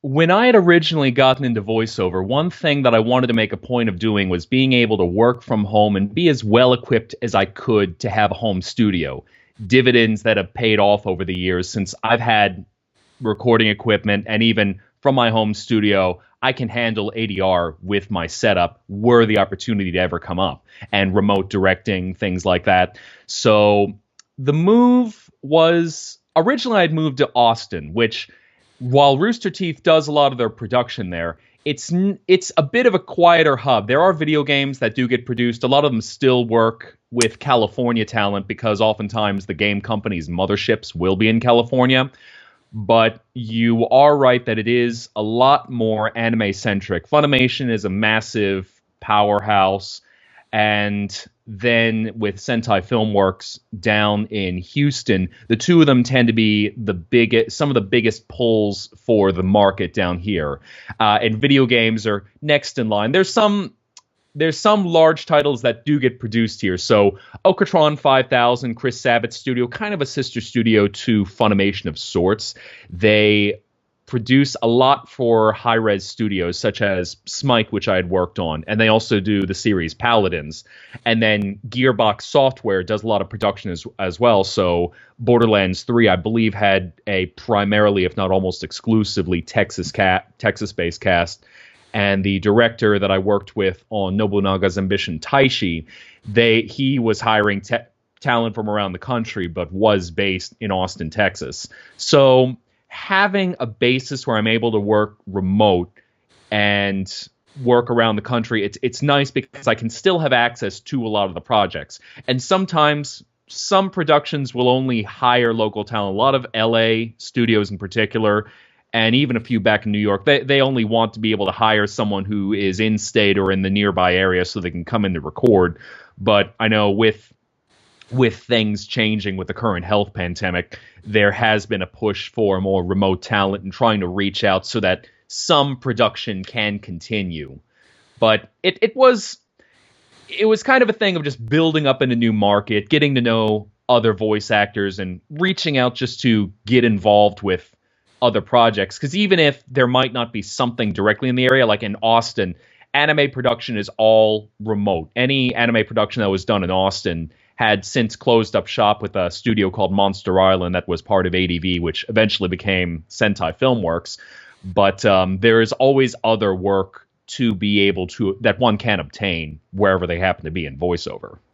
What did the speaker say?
When I had originally gotten into voiceover, one thing that I wanted to make a point of doing was being able to work from home and be as well equipped as I could to have a home studio. Dividends that have paid off over the years since I've had recording equipment, and even from my home studio, I can handle ADR with my setup were the opportunity to ever come up, and remote directing, things like that. So the move was originally I'd moved to Austin, which while Rooster Teeth does a lot of their production there, it's a bit of a quieter hub. There are video games that do get produced. A lot of them still work with California talent because oftentimes the game companies' motherships will be in California. But you are right that it is a lot more anime centric. Funimation is a massive powerhouse, and then with Sentai Filmworks down in Houston, the two of them tend to be some of the biggest pulls for the market down here. And video games are next in line. There's some large titles that do get produced here. So Okatron 5000, Chris Sabat's studio, kind of a sister studio to Funimation of sorts. They produce a lot for high-res studios such as Smite, which I had worked on, and they also do the series Paladins. And then Gearbox Software does a lot of production as well. So Borderlands 3, I believe, had a primarily, if not almost exclusively, Texas-based cast. And the director that I worked with on Nobunaga's Ambition, Taishi, he was hiring talent from around the country, but was based in Austin, Texas. So having a basis where I'm able to work remote and work around the country, it's nice because I can still have access to a lot of the projects. And sometimes some productions will only hire local talent. A lot of LA studios in particular, and even a few back in New York, they only want to be able to hire someone who is in state or in the nearby area so they can come in to record. But I know with things changing with the current health pandemic, there has been a push for more remote talent and trying to reach out so that some production can continue. But it was kind of a thing of just building up in a new market, getting to know other voice actors and reaching out just to get involved with other projects. Because even if there might not be something directly in the area, like in Austin, anime production is all remote. Any anime production that was done in Austin had since closed up shop with a studio called Monster Island that was part of ADV, which eventually became Sentai Filmworks. But there is always other work to be able to that one can obtain wherever they happen to be in voiceover.